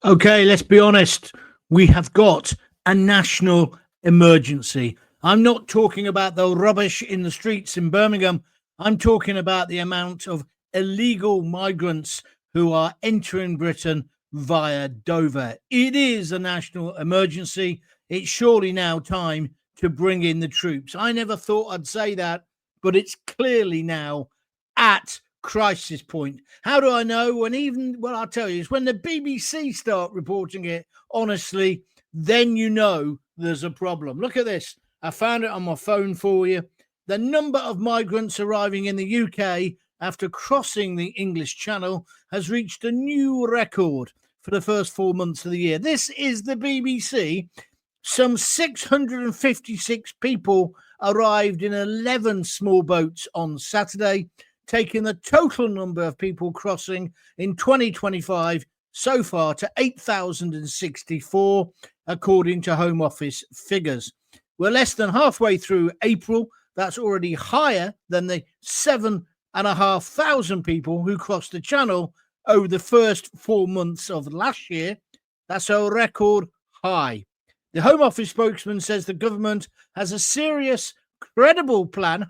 Okay, let's be honest. We have got a national emergency. I'm not talking about the rubbish in the streets in Birmingham. I'm talking about the amount of illegal migrants who are entering Britain via Dover. It is a national emergency. It's surely now time to bring in the troops. I never thought I'd say that, but it's clearly now at crisis point. How do I know? Well, I'll tell you, it's when the BBC start reporting it honestly, then you know there's a problem. Look at this. I found it on my phone for you. The number of migrants arriving in the UK after crossing the English Channel has reached a new record for the first 4 months of the year. This is the BBC. Some 656 people arrived in 11 small boats on Saturday, taking the total number of people crossing in 2025 so far to 8,064, according to Home Office figures. We're less than halfway through April. That's already higher than the 7,500 people who crossed the Channel over the first 4 months of last year. That's a record high. The Home Office spokesman says the government has a serious, credible plan,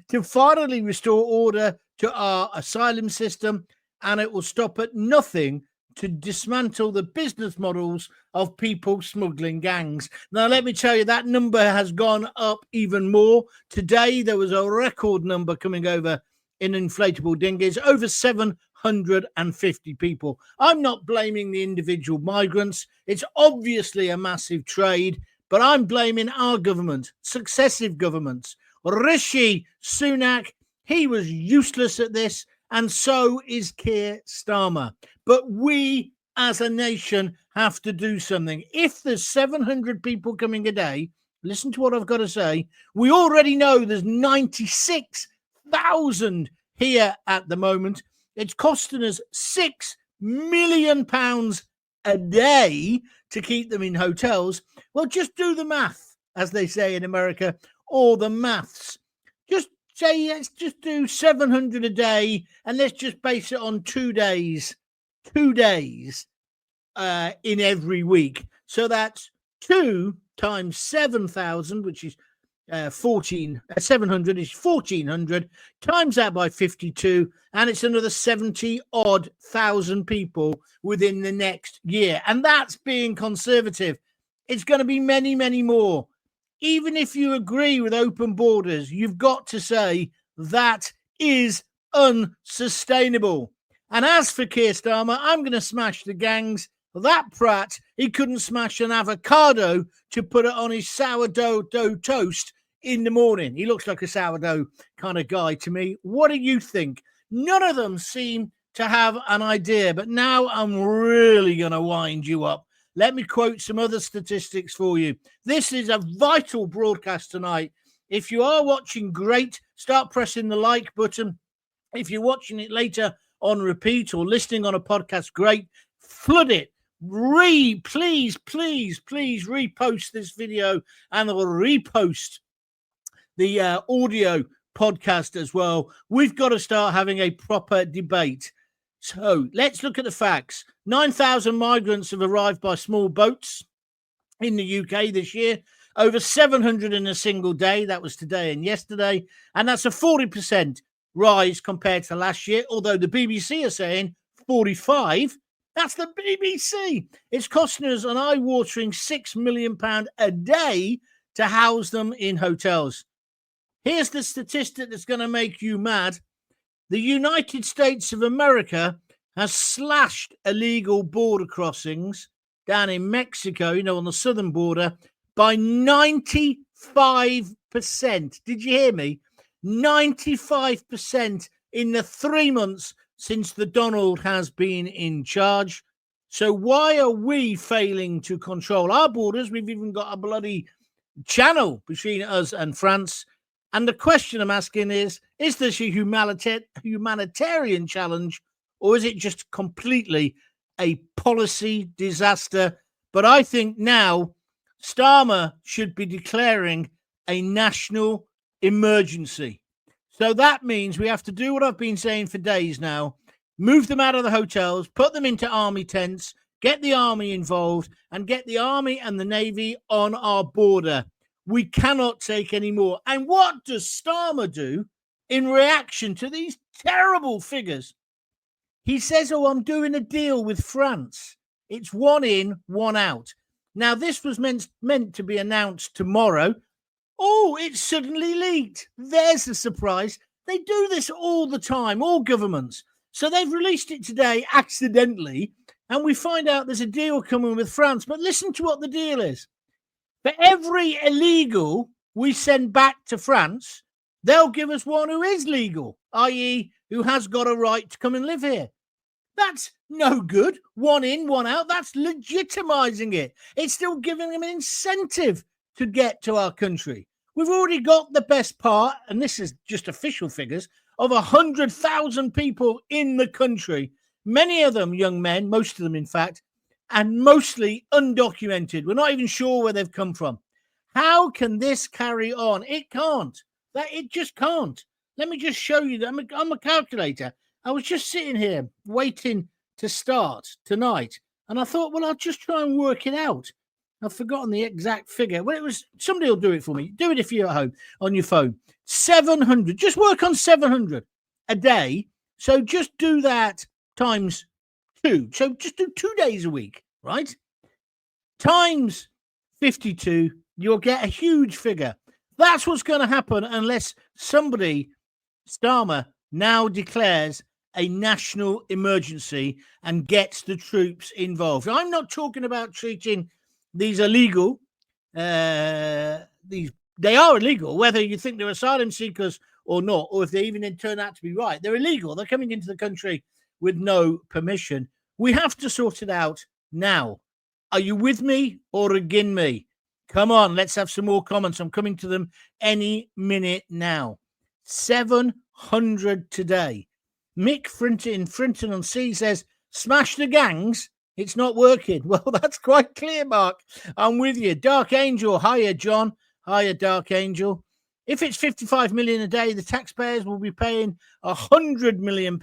to finally restore order to our asylum system, and it will stop at nothing to dismantle the business models of people smuggling gangs. Now, let me tell you, that number has gone up even more. Today, there was a record number coming over in inflatable dinghies, over 750 people. I'm not blaming the individual migrants. It's obviously a massive trade, but I'm blaming our government, successive governments. Rishi Sunak, he was useless at this, and so is Keir Starmer. But we, as a nation, have to do something. If there's 700 people coming a day, listen to what I've got to say. We already know there's 96,000 here at the moment. It's costing us £6 million a day to keep them in hotels. Well, just do the math, as they say in America, or the maths. Just say, let's just do 700 a day, and let's just base it on 2 days. 2 days in every week. So that's 2 times 7,000, which is 700 is 1,400, times that by 52, and it's another 70-odd thousand people within the next year. And that's being conservative. It's going to be many, many more. Even if you agree with open borders, you've got to say that is unsustainable. And as for Keir Starmer, I'm going to smash the gangs. That prat, he couldn't smash an avocado to put it on his sourdough toast in the morning. He looks like a sourdough kind of guy to me. What do you think? None of them seem to have an idea, but now I'm really going to wind you up. Let me quote some other statistics for you. This is a vital broadcast tonight. If you are watching, great. Start pressing the like button. If you're watching it later on repeat or listening on a podcast, great. Flood it. Please repost this video, and I will repost the audio podcast as well. We've got to start having a proper debate. So let's look at the facts. 9,000 migrants have arrived by small boats in the UK this year. Over 700 in a single day. That was today and yesterday. And that's a 40% rise compared to last year, although the BBC are saying 45. That's the BBC. It's costing us an eye-watering £6 million a day to house them in hotels. Here's the statistic that's going to make you mad. The United States of America has slashed illegal border crossings down in Mexico, on the southern border, by 95%. Did you hear me? 95% in the 3 months since the Donald has been in charge. So why are we failing to control our borders? We've even got a bloody channel between us and France. And the question I'm asking is this a humanitarian challenge, or is it just completely a policy disaster? But I think now Starmer should be declaring a national emergency. So that means we have to do what I've been saying for days now. Move them out of the hotels, put them into army tents, get the army involved, and get the army and the navy on our border. We cannot take any more. And what does Starmer do in reaction to these terrible figures? He says, oh, I'm doing a deal with France. It's one in, one out. Now, this was meant to be announced tomorrow. Oh, it's suddenly leaked. There's the surprise. They do this all the time, all governments. So they've released it today accidentally, and we find out there's a deal coming with France. But listen to what the deal is. For every illegal we send back to France, they'll give us one who is legal, i.e., who has got a right to come and live here. That's no good. One in, one out. That's legitimizing it. It's still giving them an incentive to get to our country. We've already got the best part, and this is just official figures, of 100,000 people in the country. Many of them young men, most of them, in fact, and mostly undocumented. We're not even sure where they've come from. How can this carry on? It can't. It just can't. Let me just show you that. I'm a calculator. I was just sitting here waiting to start tonight, and I thought, well, I'll just try and work it out. I've forgotten the exact figure. Well, it was somebody will do it for me. Do it if you're at home on your phone. 700. Just work on 700 a day. So just do that times 2. So just do 2 days a week, right? Times 52. You'll get a huge figure. That's what's going to happen unless somebody, Starmer, now declares a national emergency and gets the troops involved. I'm not talking about treating these illegal. They are illegal, whether you think they're asylum seekers or not, or if they even turn out to be right. They're illegal. They're coming into the country with no permission. We have to sort it out now. Are you with me or against me? Come on, let's have some more comments. I'm coming to them any minute now. 700 today. Mick Frinton-on-Sea says, smash the gangs. It's not working. Well, that's quite clear, Mark. I'm with you. Dark Angel. Hiya, John. Hiya, Dark Angel. If it's 55 million a day, the taxpayers will be paying £100 million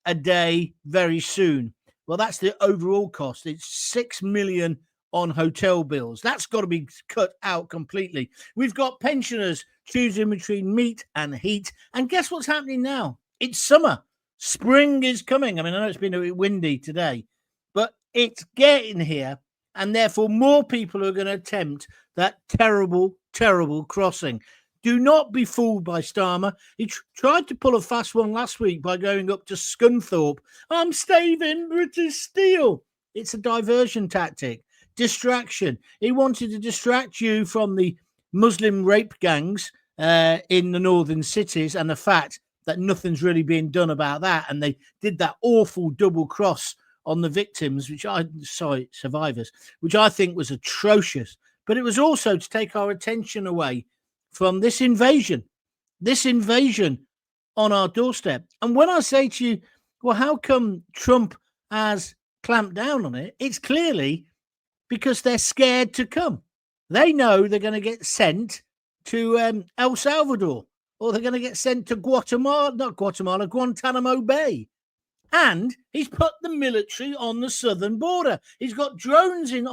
a day very soon. Well, that's the overall cost. It's 6 million on hotel bills. That's got to be cut out completely. We've got pensioners choosing between meat and heat. And guess what's happening now? It's summer. Spring is coming. I mean, I know it's been a bit windy today, but it's getting here. And therefore, more people are going to attempt that terrible, terrible crossing. Do not be fooled by Starmer. He tried to pull a fast one last week by going up to Scunthorpe. I'm staving British Steel. It's a diversion tactic, distraction. He wanted to distract you from the Muslim rape gangs in the northern cities and the fact that nothing's really being done about that. And they did that awful double cross on the victims, survivors, which I think was atrocious. But it was also to take our attention away from this invasion on our doorstep. And when I say to you, well, how come Trump has clamped down on it? It's clearly because they're scared to come. They know they're going to get sent to El Salvador, or they're going to get sent to Guantanamo Bay. And he's put the military on the southern border. He's got drones in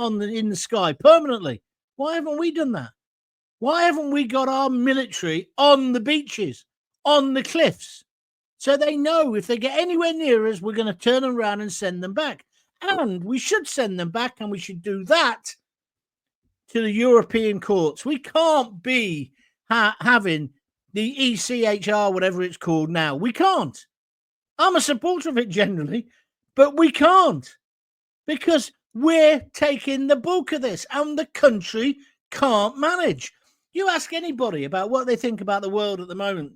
the sky permanently. Why haven't we done that? Why haven't we got our military on the beaches, on the cliffs? So they know if they get anywhere near us, we're going to turn around and send them back. And we should send them back, and we should do that to the European courts. We can't be having the ECHR, whatever it's called now. We can't. I'm a supporter of it generally, but we can't because we're taking the bulk of this and the country can't manage. You ask anybody about what they think about the world at the moment,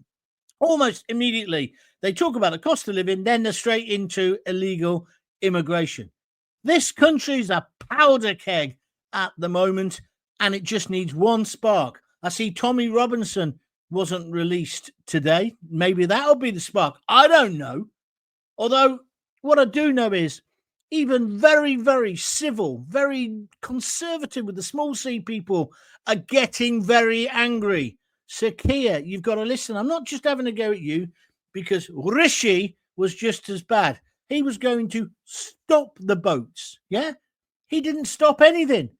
almost immediately they talk about the cost of living, then they're straight into illegal immigration. This country's a powder keg at the moment, and it just needs one spark. I see Tommy Robinson wasn't released today. Maybe that'll be the spark. I don't know. Although what I do know is even very, very civil, very conservative with the small c people are getting very angry. Sakia, you've got to listen. I'm not just having a go at you because Rishi was just as bad. he was going to stop the boats. Yeah, he didn't stop anything.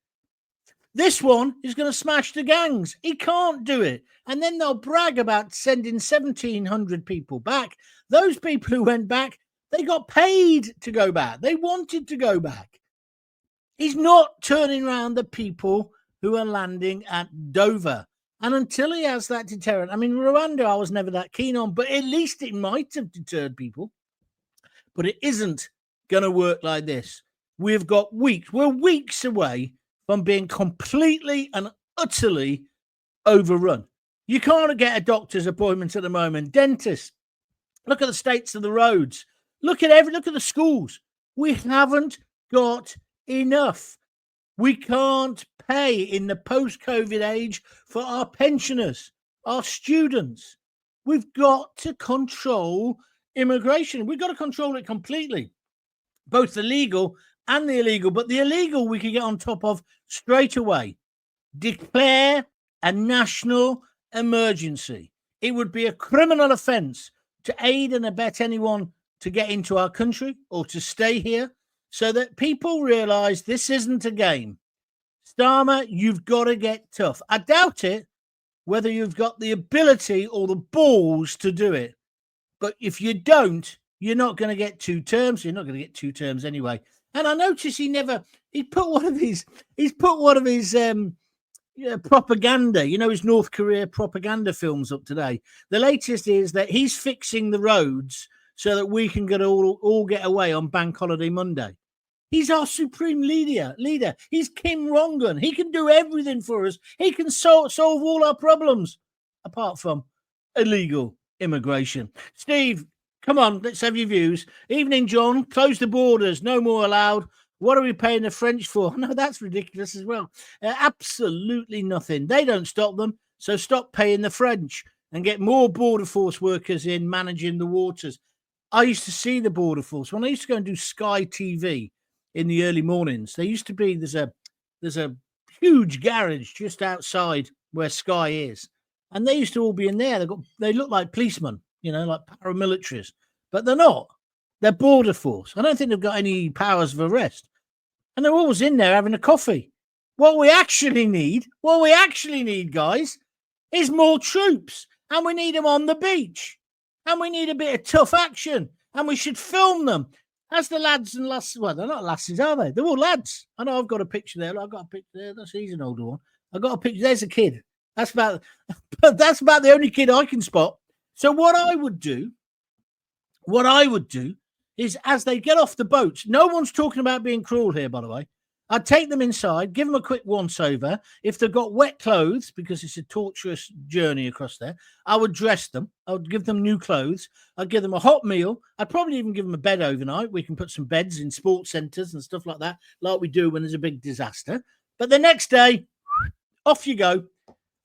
This one is going to smash the gangs. He can't do it. And then they'll brag about sending 1,700 people back. Those people who went back, they got paid to go back. They wanted to go back. He's not turning around the people who are landing at Dover. And until he has that deterrent, I mean, Rwanda I was never that keen on, but at least it might have deterred people. But it isn't going to work like this. We've got weeks. We're weeks away from being completely and utterly overrun. You can't get a doctor's appointment at the moment. Dentists. Look at the states of the roads. Look at the schools. We haven't got enough. We can't pay in the post-COVID age for our pensioners, our students. We've got to control immigration. We've got to control it completely, both the legal and the illegal. But the illegal we can get on top of straight away. Declare a national emergency. It would be a criminal offence to aid and abet anyone to get into our country or to stay here, so that people realise this isn't a game. Starmer, you've got to get tough. I doubt it, whether you've got the ability or the balls to do it. But if you don't, you're not going to get 2 terms. You're not going to get 2 terms anyway. And I noticed he put one of his propaganda, his North Korea propaganda films up today. The latest is that he's fixing the roads so that we can all get away on Bank Holiday Monday. He's our supreme leader. He's Kim Jong-un. He can do everything for us. He can solve all our problems, apart from illegal immigration. Steve, come on, let's have your views. Evening, John. Close the borders. No more allowed. What are we paying the French for? No, that's ridiculous as well. Absolutely nothing. They don't stop them, so stop paying the French and get more Border Force workers in managing the waters. I used to see the Border Force when I used to go and do Sky TV in the early mornings. There's a huge garage just outside where Sky is, and they used to all be in there. They look like policemen, like paramilitaries, but they're not. They're Border Force. I don't think they've got any powers of arrest, and they're always in there having a coffee. What we actually need, guys, is more troops, and we need them on the beach, and we need a bit of tough action, and we should film them. As the lads and lasses, well, they're not lasses, are they? They're all lads. I know I've got a picture there. I've got a picture there. He's an older one. I've got a picture. There's a kid. That's about the only kid I can spot. So what I would do is, as they get off the boats, no one's talking about being cruel here, by the way. I'd take them inside, give them a quick once-over. If they've got wet clothes, because it's a torturous journey across there, I would dress them. I would give them new clothes. I'd give them a hot meal. I'd probably even give them a bed overnight. We can put some beds in sports centres and stuff like that, like we do when there's a big disaster. But the next day, off you go.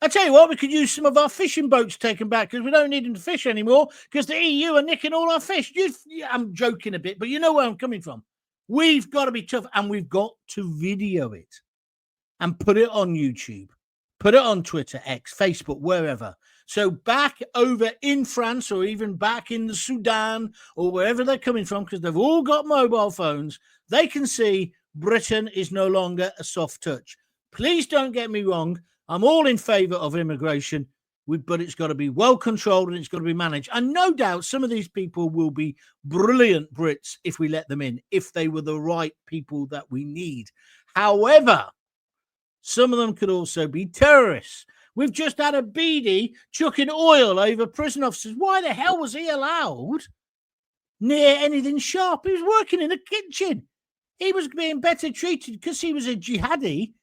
I tell you what, we could use some of our fishing boats taken back, because we don't need them to fish anymore, because the EU are nicking all our fish. I'm joking a bit, but you know where I'm coming from. We've got to be tough, and we've got to video it and put it on YouTube, put it on Twitter, X, Facebook, wherever. So back over in France, or even back in the Sudan, or wherever they're coming from, because they've all got mobile phones, they can see Britain is no longer a soft touch. Please don't get me wrong. I'm all in favour of immigration, but it's got to be well controlled and it's got to be managed. And no doubt some of these people will be brilliant Brits if we let them in, if they were the right people that we need. However, some of them could also be terrorists. We've just had a Beatty chucking oil over prison officers. Why the hell was he allowed near anything sharp? He was working in a kitchen. He was being better treated because he was a jihadi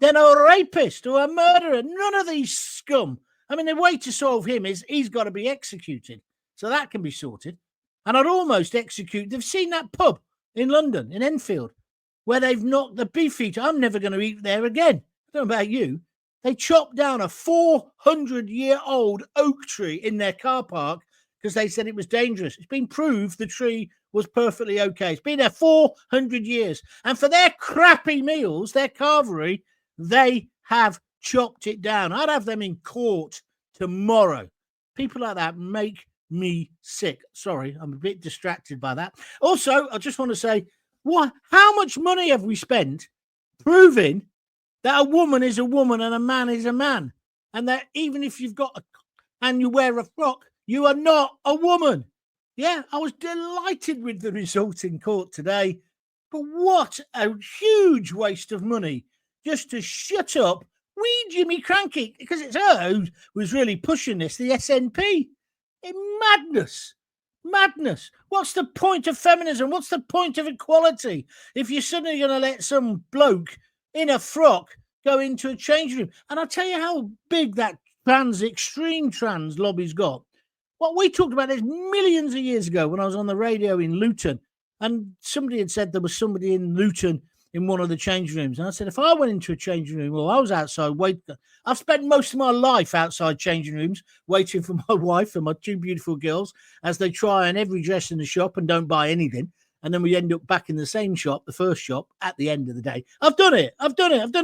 than a rapist or a murderer. None of these scum. I mean, the way to solve him is he's got to be executed. So that can be sorted. And I'd almost execute. They've seen that pub in London, in Enfield, where they've knocked the beefeater. I'm never going to eat there again. I don't know about you. They chopped down a 400-year-old oak tree in their car park because they said it was dangerous. It's been proved the tree was perfectly okay. It's been there 400 years. And for their crappy meals, their carvery, they have chopped it down. I'd have them in court tomorrow. People like that make me sick. Sorry, I'm a bit distracted by that. Also, I just want to say, how much money have we spent proving that a woman is a woman and a man is a man, and that even if you've got and you wear a frock, you are not a woman? Yeah, I was delighted with the result in court today, but what a huge waste of money just to shut up wee Jimmy Cranky, because it's her who was really pushing this, the SNP. Madness. Madness. What's the point of feminism? What's the point of equality if you're suddenly going to let some bloke in a frock go into a changing room? And I'll tell you how big that extreme trans lobby's got. What we talked about this millions of years ago when I was on the radio in Luton, and somebody had said there was somebody in Luton in one of the changing rooms. And I said, if I went into a changing room, or I was outside waiting, I've spent most of my life outside changing rooms waiting for my wife and my two beautiful girls as they try on every dress in the shop and don't buy anything. And then we end up back in the same shop, the first shop, at the end of the day. I've done it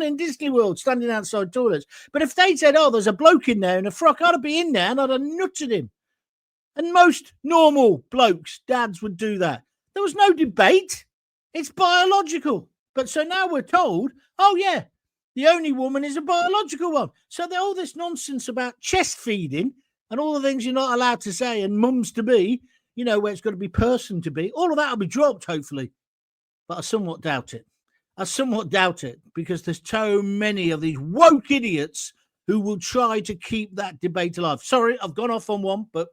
in Disney World, standing outside toilets. But if they said, oh, there's a bloke in there in a frock, I'd be in there and I'd have nutted him. And most normal blokes, dads, would do that. There was no debate. It's biological. But so now we're told, oh, yeah, the only woman is a biological one. So all this nonsense about chest feeding and all the things you're not allowed to say and mums to be, where it's got to be person to be, all of that will be dropped, hopefully. But I somewhat doubt it. Because there's so many of these woke idiots who will try to keep that debate alive. Sorry, I've gone off on one, but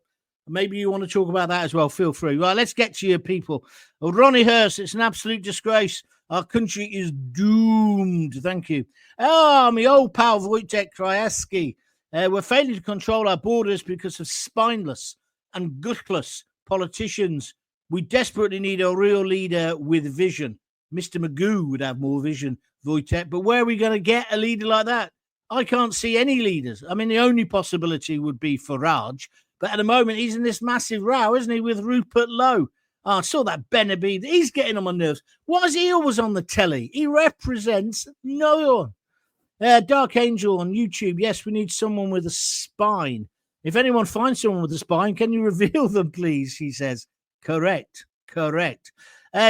maybe you want to talk about that as well. Feel free. Right, let's get to your people. Well, Ronnie Hurst, it's an absolute disgrace. Our country is doomed. Thank you. My old pal Wojtek Krajewski. We're failing to control our borders because of spineless and gutless politicians. We desperately need a real leader with vision. Mr. Magoo would have more vision, Wojtek. But where are we going to get a leader like that? I can't see any leaders. I mean, the only possibility would be Farage. But at the moment, he's in this massive row, isn't he, with Rupert Lowe? Oh, I saw that Benabid. He's getting on my nerves. Why is he always on the telly? He represents no one. Dark Angel on YouTube. Yes, we need someone with a spine. If anyone finds someone with a spine, can you reveal them, please? He says. Correct.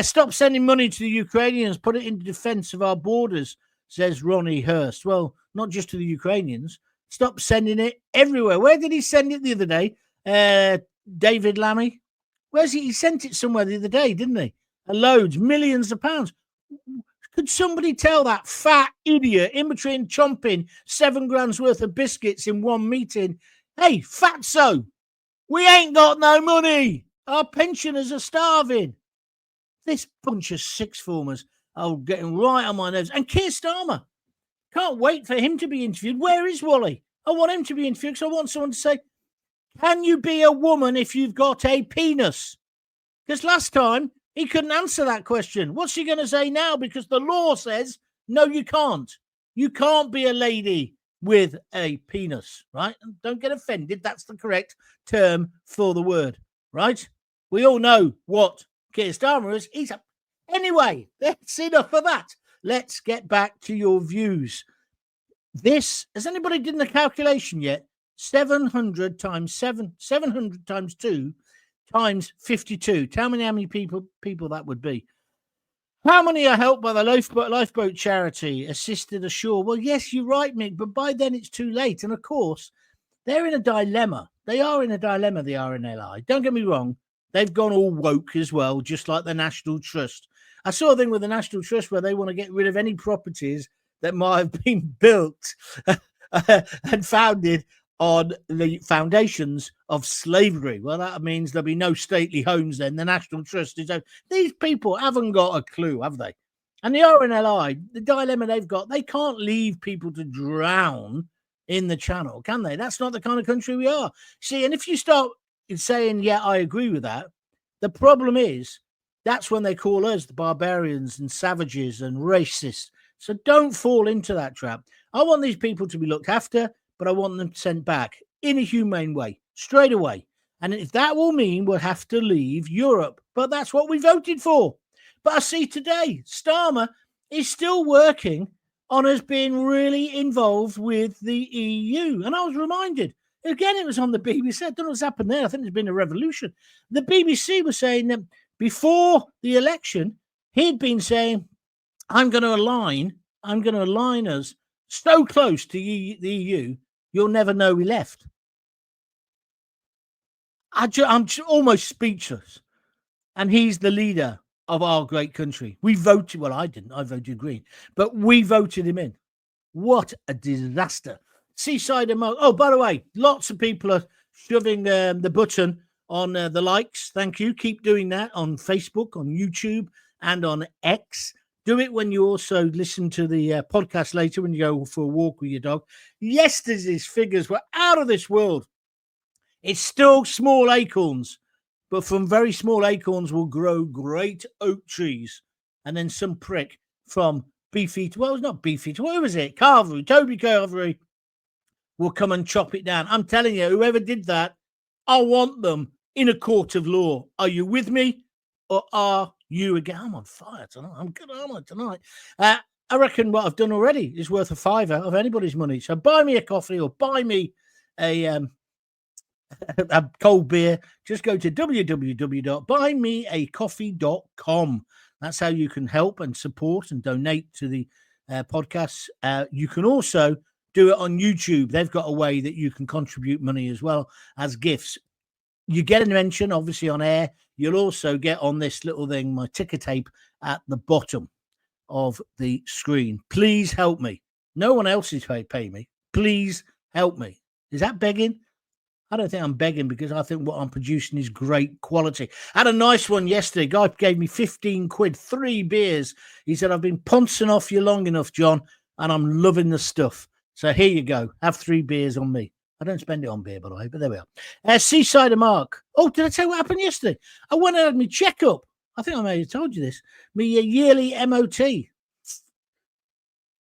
Stop sending money to the Ukrainians. Put it in defense of our borders, says Ronnie Hurst. Well, not just to the Ukrainians. Stop sending it everywhere. Where did he send it the other day? David Lammy? Where's he? He sent it somewhere the other day, didn't he? Loads, millions of pounds. Could somebody tell that fat idiot in between chomping 7 grand's worth of biscuits in one meeting, hey, fatso, we ain't got no money. Our pensioners are starving. This bunch of sixth formers are getting right on my nerves. And Keir Starmer, can't wait for him to be interviewed. Where is Wally? I want him to be interviewed because I want someone to say, can you be a woman if you've got a penis? Because last time he couldn't answer that question. What's he going to say now? Because the law says, no, you can't. You can't be a lady with a penis, right? And don't get offended. That's the correct term for the word, right? We all know what Keir Starmer is. Anyway, that's enough of that. Let's get back to your views. Has anybody done the calculation yet? 700 times 2 times 52. Tell me how many people that would be. How many are helped by the lifeboat charity assisted ashore? Well, yes, you're right, Mick, but by then it's too late. And of course, they're in a dilemma. They are in a dilemma, the RNLI. Don't get me wrong. They've gone all woke as well, just like the National Trust. I saw a thing with the National Trust where they want to get rid of any properties that might have been built and founded on the foundations of slavery. Well, that means there'll be no stately homes then. The National Trust is... These people haven't got a clue, have they? And the RNLI, the dilemma they've got, they can't leave people to drown in the channel, can they? That's not the kind of country we are. See, and if you start saying, yeah, I agree with that, the problem is that's when they call us the barbarians and savages and racists. So don't fall into that trap. I want these people to be looked after, but I want them sent back in a humane way, straight away. And if that will mean we'll have to leave Europe, but that's what we voted for. But I see today, Starmer is still working on us being really involved with the EU. And I was reminded, Again, it was on the BBC. I don't know what's happened there. I think there's been a revolution. The BBC was saying that before the election, he'd been saying, I'm going to align us so close to the EU, you'll never know we left. I'm almost speechless. And he's the leader of our great country. We voted, well, I didn't, I voted Green, but we voted him in. What a disaster. Seaside Emo. Oh, by the way, lots of people are shoving the button on the likes. Thank you. Keep doing that on Facebook, on YouTube, and on X. Do it when you also listen to the podcast later when you go for a walk with your dog. Yesterday's figures were out of this world. It's still small acorns, but from very small acorns will grow great oak trees. And then some prick from Beefeater, well, it's not Beefeater, what was it? Carvery, Toby Carvery will come and chop it down. I'm telling you, whoever did that, I want them in a court of law. Are you with me or are you again? I'm on fire tonight. I'm good on tonight. I reckon what I've done already is worth a fiver of anybody's money. So buy me a coffee or buy me a cold beer. Just go to www.buymeacoffee.com. That's how you can help and support and donate to the podcasts. You can also do it on YouTube. They've got a way that you can contribute money as well as gifts. You get a mention, obviously, on air. You'll also get on this little thing, my ticker tape at the bottom of the screen. Please help me. No one else is paying me. Please help me. Is that begging? I don't think I'm begging because I think what I'm producing is great quality. I had a nice one yesterday. Guy gave me 15 quid, 3 beers. He said, I've been pouncing off you long enough, John, and I'm loving the stuff. So here you go. Have 3 beers on me. I don't spend it on beer, by the way, but there we are. Seaside of Mark. Oh, did I tell you what happened yesterday? I went and had my checkup. I think I may have told you this. My yearly MOT.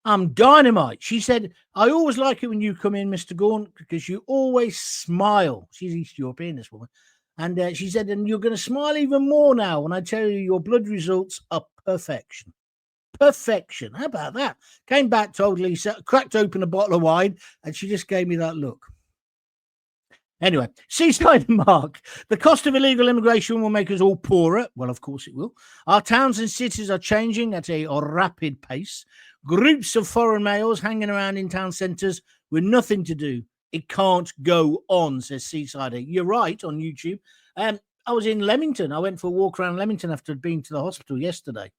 I'm dynamite. She said, I always like it when you come in, Mr. Gaunt, because you always smile. She's East European, this woman. And she said, and you're going to smile even more now when I tell you your blood results are perfection. Perfection. How about that? Came back, told Lisa, cracked open a bottle of wine, and she just gave me that look. Anyway, Seaside Mark. The cost of illegal immigration will make us all poorer. Well, of course it will. Our towns and cities are changing at a rapid pace. Groups of foreign males hanging around in town centres with nothing to do. It can't go on, says Seaside. You're right, on YouTube. I was in Leamington. I went for a walk around Leamington after I'd been to the hospital yesterday.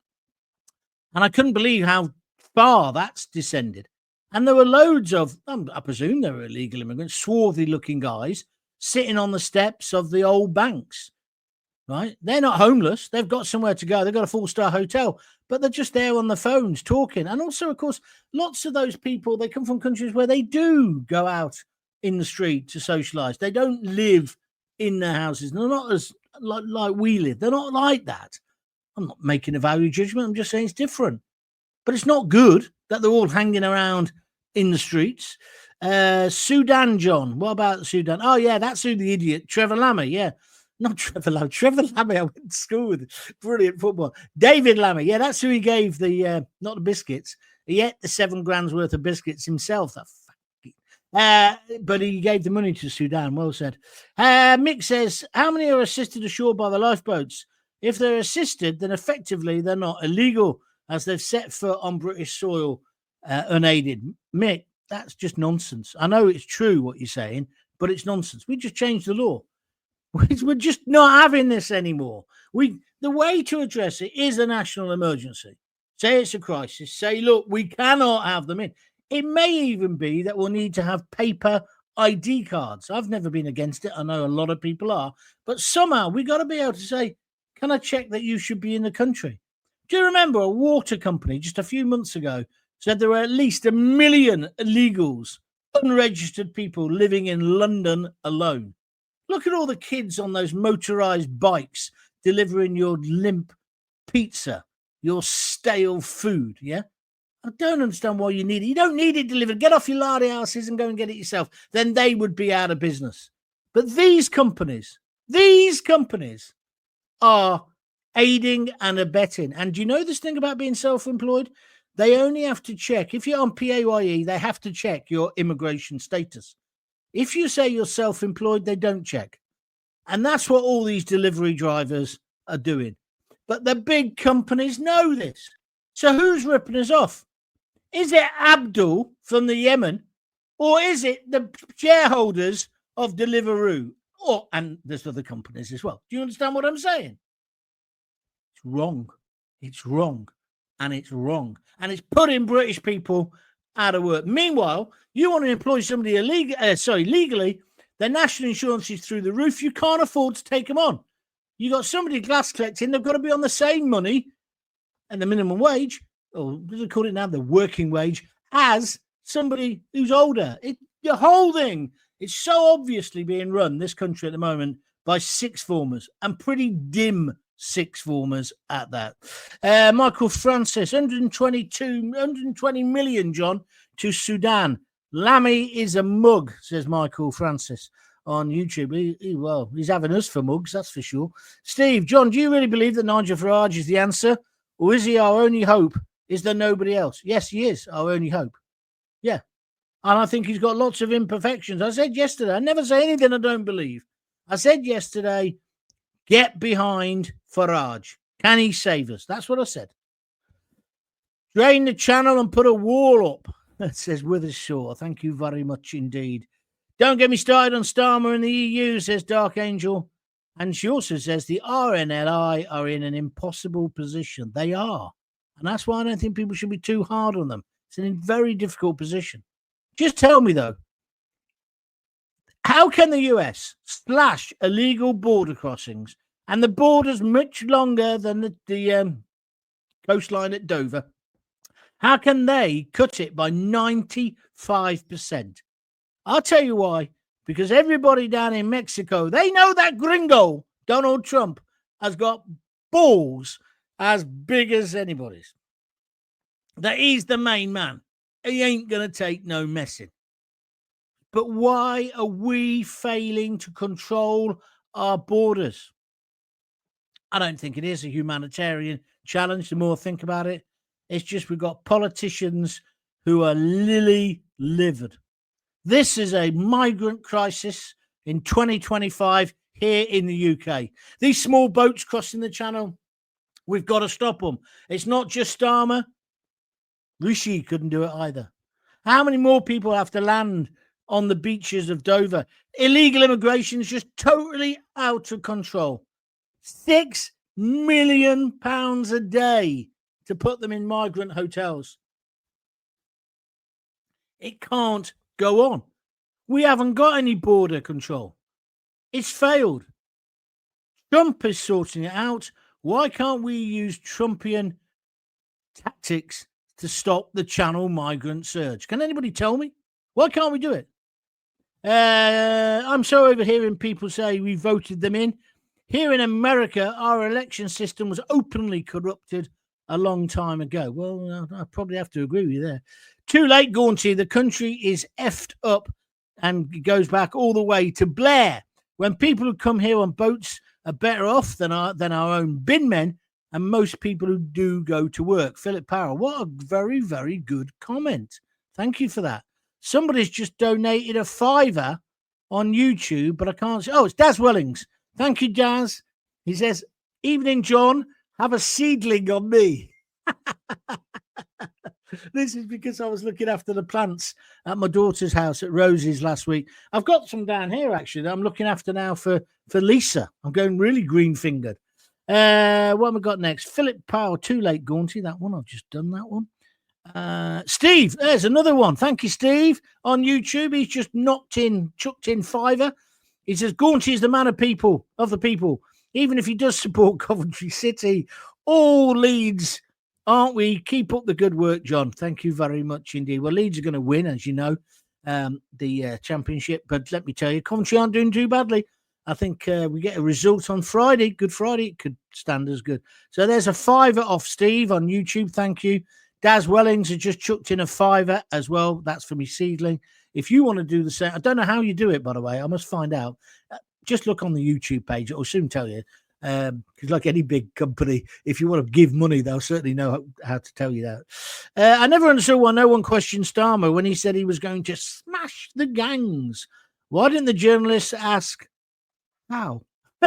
And I couldn't believe how far that's descended. And there were loads of, I presume they were illegal immigrants, swarthy looking guys sitting on the steps of the old banks, right? They're not homeless. They've got somewhere to go. They've got a 4-star hotel, but they're just there on the phones talking. And also, of course, lots of those people, they come from countries where they do go out in the street to socialize. They don't live in their houses. They're not as like we live. They're not like that. I'm not making a value judgment. I'm just saying it's different. But it's not good that they're all hanging around in the streets. Sudan, John. What about Sudan? Oh, yeah, that's who the idiot. Trevor Lammy, yeah. Not Trevor Lammy. Trevor Lammy, I went to school with. Brilliant football. David Lammy, yeah, that's who he gave the, not the biscuits. He ate the 7 grand's worth of biscuits himself. But he gave the money to Sudan. Well said. Mick says, how many are assisted ashore by the lifeboats? If they're assisted, then effectively they're not illegal as they've set foot on British soil unaided. Mick, that's just nonsense. I know it's true what you're saying, but it's nonsense. We just changed the law. We're just not having this anymore. The way to address it is a national emergency. Say it's a crisis. Say, look, we cannot have them in. It may even be that we'll need to have paper ID cards. I've never been against it. I know a lot of people are. But somehow we've got to be able to say, can I check that you should be in the country? Do you remember a water company just a few months ago said there were at least 1 million illegals, unregistered people living in London alone? Look at all the kids on those motorized bikes delivering your limp pizza, your stale food, yeah? I don't understand why you need it. You don't need it delivered. Get off your lardy asses and go and get it yourself. Then they would be out of business. But these companies are aiding and abetting. And do you know this thing about being self-employed? They only have to check. If you're on PAYE, they have to check your immigration status. If you say you're self-employed, they don't check. And that's what all these delivery drivers are doing. But the big companies know this. So who's ripping us off? Is it Abdul from the Yemen, or is it the shareholders of Deliveroo? And there's other companies as well. Do you understand what I'm saying? It's wrong. It's wrong. And it's wrong. And it's putting British people out of work. Meanwhile, you want to employ somebody legally, their national insurance is through the roof. You can't afford to take them on. You got somebody glass collecting, they've got to be on the same money and the minimum wage, or what do they call it now, the working wage, as somebody who's older. The whole thing is so obviously being run, this country at the moment, by sixth formers, and pretty dim sixth formers at that. Michael Francis, 120 million, John, to Sudan. Lammy is a mug, says Michael Francis on YouTube. He's having us for mugs, that's for sure. Steve, John, do you really believe that Nigel Farage is the answer? Or is he our only hope? Is there nobody else? Yes, he is our only hope. Yeah. And I think he's got lots of imperfections. I said yesterday, I never say anything I don't believe. I said yesterday, get behind Farage. Can he save us? That's what I said. Drain the channel and put a wall up. That says Withershaw. Thank you very much indeed. Don't get me started on Starmer and the EU, says Dark Angel. And she also says the RNLI are in an impossible position. They are. And that's why I don't think people should be too hard on them. It's in a very difficult position. Just tell me, though, how can the US slash illegal border crossings, and the border's much longer than the coastline at Dover, how can they cut it by 95%? I'll tell you why. Because everybody down in Mexico, they know that gringo, Donald Trump, has got balls as big as anybody's. That he's the main man. He ain't going to take no messing. But why are we failing to control our borders? I don't think it is a humanitarian challenge. The more I think about it, it's just we've got politicians who are lily-livered. This is a migrant crisis in 2025 here in the UK. These small boats crossing the channel, we've got to stop them. It's not just Starmer. Rishi couldn't do it either. How many more people have to land on the beaches of Dover? Illegal immigration is just totally out of control. £6 million a day to put them in migrant hotels. It can't go on. We haven't got any border control. It's failed. Trump is sorting it out. Why can't we use Trumpian tactics to stop the channel migrant surge? Can anybody tell me? Why can't we do it? I'm so overhearing people say we voted them in. Here in America, our election system was openly corrupted a long time ago. Well, I probably have to agree with you there. Too late, Gaunty. The country is effed up and goes back all the way to Blair. When people who come here on boats are better off than our own bin men, and most people who do go to work. Philip Powell, what a very, very good comment. Thank you for that. Somebody's just donated a £5 on YouTube, but I can't see. Oh, it's Daz Wellings. Thank you, Daz. He says, evening, John. Have a seedling on me. This is because I was looking after the plants at my daughter's house at Rosie's last week. I've got some down here, actually, that I'm looking after now for Lisa. I'm going really green-fingered. What have we got next? Philip Powell, Too Late, Gaunty. That one, I've just done that one. Steve, there's another one. Thank you, Steve. On YouTube, he's just chucked in £5. He says, Gaunty is the man of the people. Even if he does support Coventry City, all Leeds, aren't we? Keep up the good work, John. Thank you very much indeed. Well, Leeds are going to win, as you know, the championship. But let me tell you, Coventry aren't doing too badly. I think we get a result on Friday. Good Friday. It could stand as good. So there's a £5 off Steve on YouTube. Thank you. Daz Wellings has just chucked in a £5 as well. That's for me seedling. If you want to do the same, I don't know how you do it, by the way. I must find out. Just look on the YouTube page. It'll soon tell you. Because like any big company, if you want to give money, they'll certainly know how to tell you that. I never understood why no one questioned Starmer when he said he was going to smash the gangs. Why didn't the journalists ask how?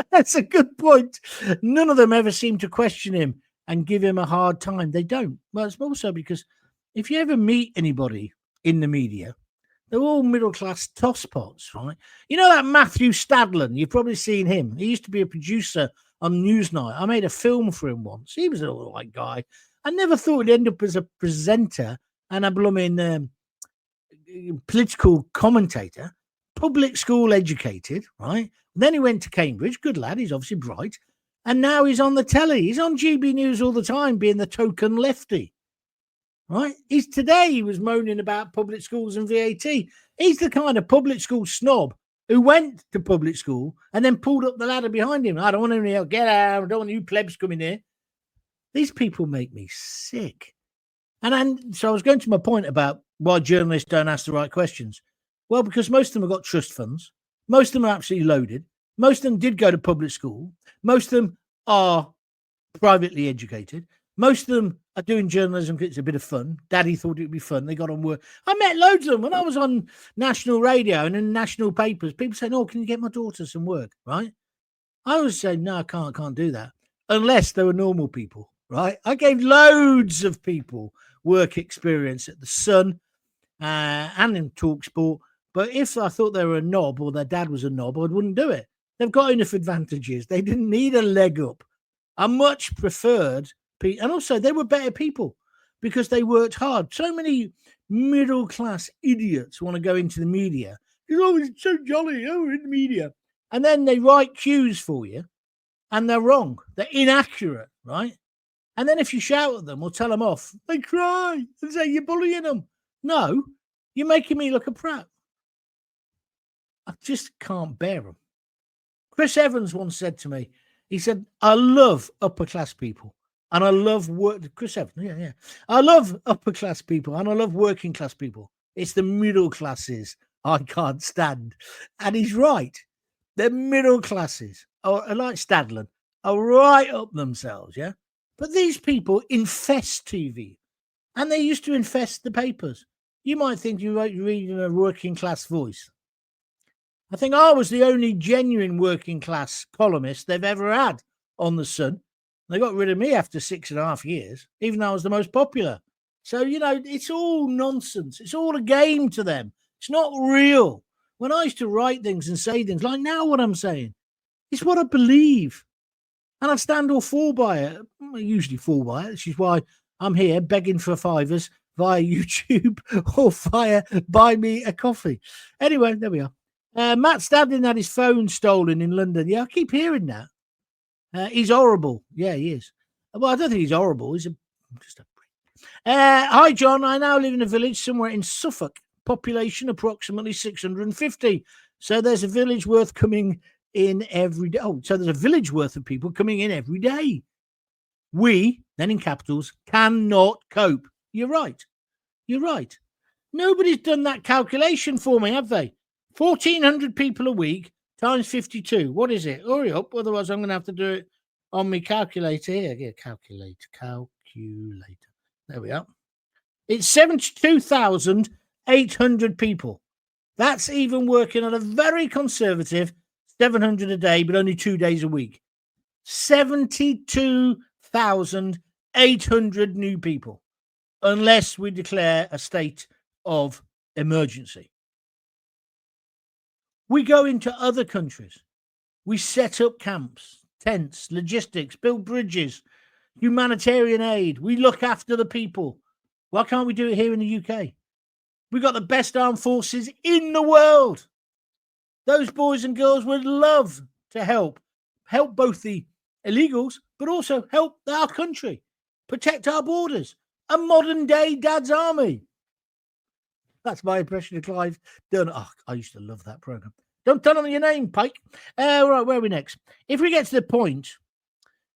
That's a good point. None of them ever seem to question him and give him a hard time. They don't. Well, it's also because if you ever meet anybody in the media, they're all middle class tosspots, right? You know that Matthew Stadlen? You've probably seen him. He used to be a producer on Newsnight. I made a film for him once. He was an all right guy. I never thought he'd end up as a presenter and a blooming political commentator, public school educated, right? Then he went to Cambridge. Good lad. He's obviously bright. And now he's on the telly. He's on GB News all the time, being the token lefty. Right? He was moaning about public schools and VAT. He's the kind of public school snob who went to public school and then pulled up the ladder behind him. I don't want any help. Get out. I don't want you plebs coming here. These people make me sick. So I was going to my point about why journalists don't ask the right questions. Well, because most of them have got trust funds. Most of them are absolutely loaded. Most of them did go to public school. Most of them are privately educated. Most of them are doing journalism because it's a bit of fun. Daddy thought it would be fun. They got on work. I met loads of them when I was on national radio and in national papers. People saying, "Oh, can you get my daughter some work?" Right? I was saying, "No, I can't do that," unless they were normal people. Right? I gave loads of people work experience at the Sun and in TalkSport. But if I thought they were a knob or their dad was a knob, I wouldn't do it. They've got enough advantages. They didn't need a leg up. I much preferred. And also, they were better people because they worked hard. So many middle-class idiots want to go into the media. Oh, it's so jolly. Oh, we're in the media. And then they write cues for you, and they're wrong. They're inaccurate, right? And then if you shout at them or tell them off, they cry and say you're bullying them. No, you're making me look a prat. I just can't bear them. Chris Evans once said to me, he said, I love upper-class people. And I love Chris Evans, yeah. I love upper-class people and I love working-class people. It's the middle classes I can't stand. And he's right. The middle classes, like Stadlen, are right up themselves, yeah? But these people infest TV. And they used to infest the papers. You might think you're reading a working-class voice. I think I was the only genuine working-class columnist they've ever had on The Sun. They got rid of me after 6.5 years, even though I was the most popular. So, it's all nonsense. It's all a game to them. It's not real. When I used to write things and say things like now what I'm saying, it's what I believe. And I stand or fall by it. I usually fall by it, which is why I'm here begging for fivers via YouTube or via Buy Me a Coffee. Anyway, there we are. Matt Stadlen had his phone stolen in London. Yeah, I keep hearing that. He's horrible. Yeah, he is. Well, I don't think he's horrible. He's just a prick. Hi, John. I now live in a village somewhere in Suffolk. Population approximately 650. So there's a village worth coming in every day. Oh, so there's a village worth of people coming in every day. We, then in capitals, cannot cope. You're right. You're right. Nobody's done that calculation for me, have they? 1,400 people a week times 52. What is it? Hurry up. Otherwise, I'm going to have to do it on my calculator here. Yeah, calculator. There we are. It's 72,800 people. That's even working on a very conservative 700 a day, but only 2 days a week. 72,800 new people, unless we declare a state of emergency. We go into other countries. We set up camps, tents, logistics, build bridges, humanitarian aid. We look after the people. Why can't we do it here in the UK? We've got the best armed forces in the world. Those boys and girls would love to help both the illegals, but also help our country, protect our borders. A modern day Dad's Army. That's my impression of Clive Dunn. Oh, I used to love that program. Don't tell them your name, Pike. Right, where are we next? If we get to the point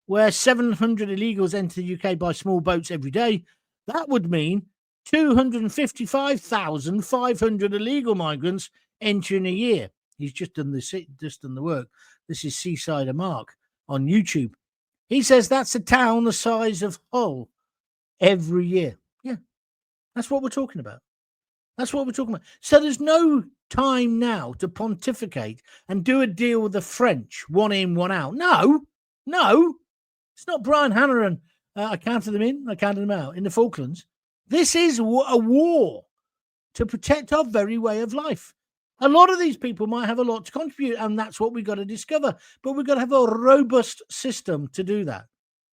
where 700 illegals enter the UK by small boats every day, that would mean 255,500 illegal migrants entering a year. He's just done the work. This is Seasider Mark on YouTube. He says that's a town the size of Hull every year. Yeah, that's what we're talking about. That's what we're talking about. So there's no time now to pontificate and do a deal with the French, one in, one out. No. It's not Brian Hannahan. I counted them in, I counted them out in the Falklands. This is a war to protect our very way of life. A lot of these people might have a lot to contribute, and that's what we've got to discover. But we've got to have a robust system to do that.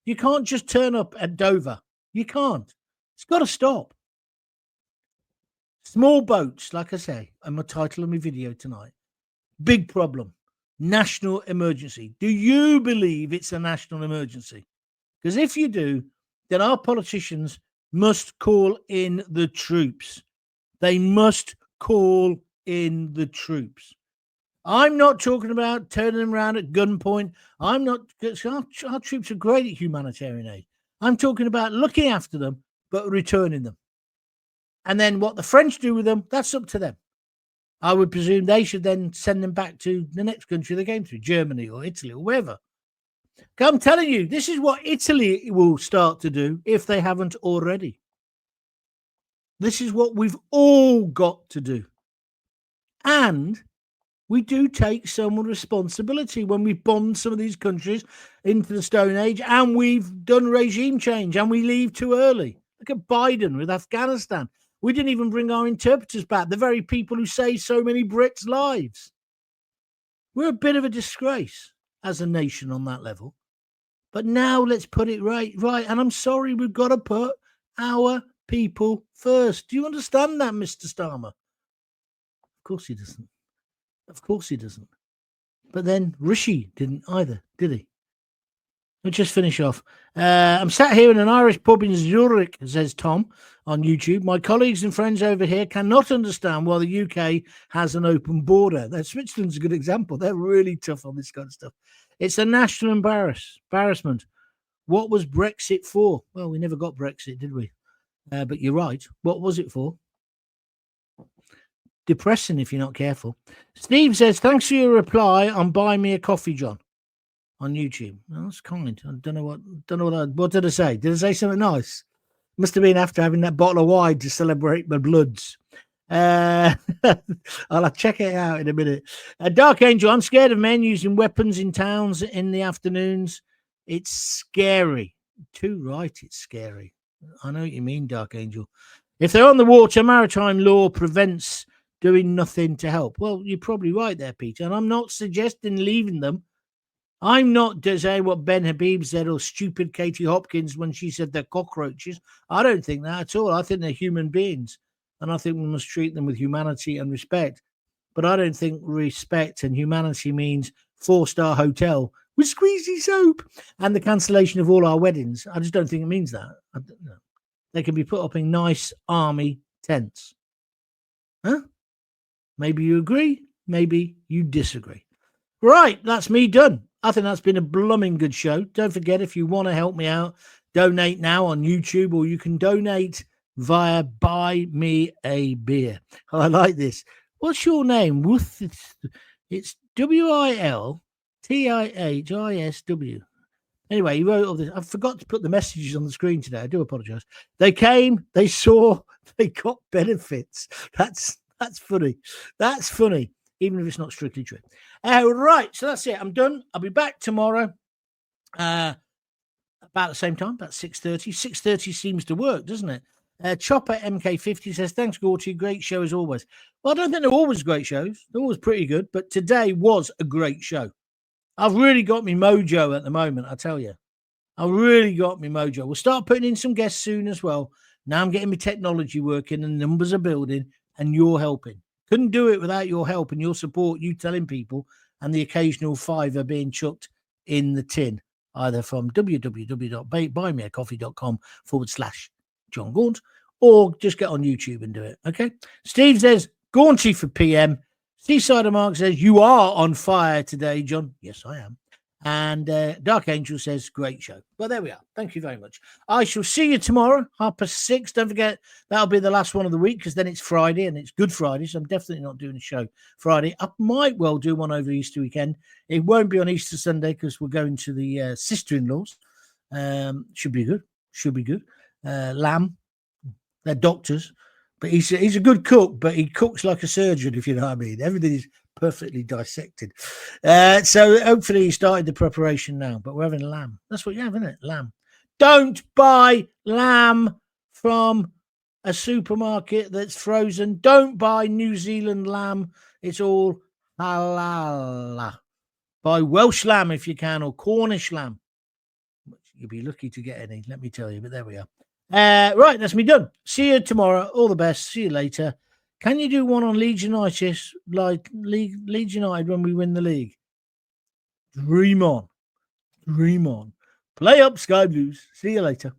You can't just turn up at Dover. You can't. It's got to stop. Small boats, like I say, and my title of my video tonight. Big problem. National emergency. Do you believe it's a national emergency? Because if you do, then our politicians must call in the troops. They must call in the troops. I'm not talking about turning them around at gunpoint. Our troops are great at humanitarian aid. I'm talking about looking after them, but returning them. And then what the French do with them, that's up to them. I would presume they should then send them back to the next country they came to, Germany or Italy or wherever. I'm telling you, this is what Italy will start to do if they haven't already. This is what we've all got to do. And we do take some responsibility when we bombed some of these countries into the Stone Age, and we've done regime change and we leave too early. Look at Biden with Afghanistan. We didn't even bring our interpreters back, the very people who saved so many Brits' lives. We're a bit of a disgrace as a nation on that level. But now let's put it right. And I'm sorry, we've got to put our people first. Do you understand that, Mr. Starmer? Of course he doesn't. Of course he doesn't. But then Rishi didn't either, did he? Let's just finish off. I'm sat here in an Irish pub in Zurich, says Tom on YouTube. My colleagues and friends over here cannot understand why the UK has an open border. Switzerland's a good example. They're really tough on this kind of stuff. It's a national embarrassment. What was Brexit for? Well, we never got Brexit, did we? But you're right. What was it for? Depressing if you're not careful. Steve says, thanks for your reply on Buy Me a Coffee, John, on YouTube. Well, that's kind. I don't know what did I say? Did I say something nice? Must have been after having that bottle of wine to celebrate my bloods. I'll check it out in a minute. Dark Angel, I'm scared of men using weapons in towns in the afternoons. It's scary. Too right, it's scary. I know what you mean, Dark Angel. If they're on the water, maritime law prevents doing nothing to help. Well, you're probably right there, Peter. And I'm not suggesting leaving them. I'm not saying what Ben Habib said or stupid Katie Hopkins when she said they're cockroaches. I don't think that at all. I think they're human beings. And I think we must treat them with humanity and respect. But I don't think respect and humanity means 4-star hotel with squeezy soap and the cancellation of all our weddings. I just don't think it means that. I don't know. They can be put up in nice army tents. Huh? Maybe you agree. Maybe you disagree. Right, that's me done. I think that's been a blooming good show. Don't forget, if you want to help me out, donate now on YouTube, or you can donate via Buy Me a Beer. I like this. What's your name? It's WILTIHISW. Anyway, he wrote all this. I forgot to put the messages on the screen today. I do apologize. They came, they saw, they got benefits. That's funny. That's funny, even if it's not strictly true. Right, so that's it. I'm done. I'll be back tomorrow about the same time, about 6:30. 6:30 seems to work, doesn't it? Chopper MK50 says, thanks, Gorty. Great show as always. Well, I don't think they're always great shows. They're always pretty good, but today was a great show. I've really got me mojo at the moment, I tell you. I've really got me mojo. We'll start putting in some guests soon as well. Now I'm getting my technology working and numbers are building, and you're helping. Couldn't do it without your help and your support, you telling people, and the occasional fiver being chucked in the tin, either from www.buymeacoffee.com/John Gaunt, or just get on YouTube and do it. Okay. Steve says, Gaunty for PM. Seasider Mark says, you are on fire today, John. Yes, I am. And Dark Angel says, great show. Well, there we are. Thank you very much. I shall see you tomorrow, 6:30. Don't forget, that'll be the last one of the week, because then it's Friday and it's Good Friday. So I'm definitely not doing a show Friday. I might well do one over Easter weekend. It won't be on Easter Sunday because we're going to the sister-in-laws. Should be good. Lamb. They're doctors. But he's a good cook, but he cooks like a surgeon, if you know what I mean. Everything is perfectly dissected. So hopefully he started the preparation now. But we're having lamb. That's what you have, isn't it? Lamb. Don't buy lamb from a supermarket that's frozen. Don't buy New Zealand lamb. It's all halal. Buy Welsh lamb if you can, or Cornish lamb. You'll be lucky to get any, let me tell you. But there we are. Right, that's me done. See you tomorrow. All the best. See you later. Can you do one on Leeds United, like Leeds United when we win the league? Dream on. Dream on. Play up, Sky Blues. See you later.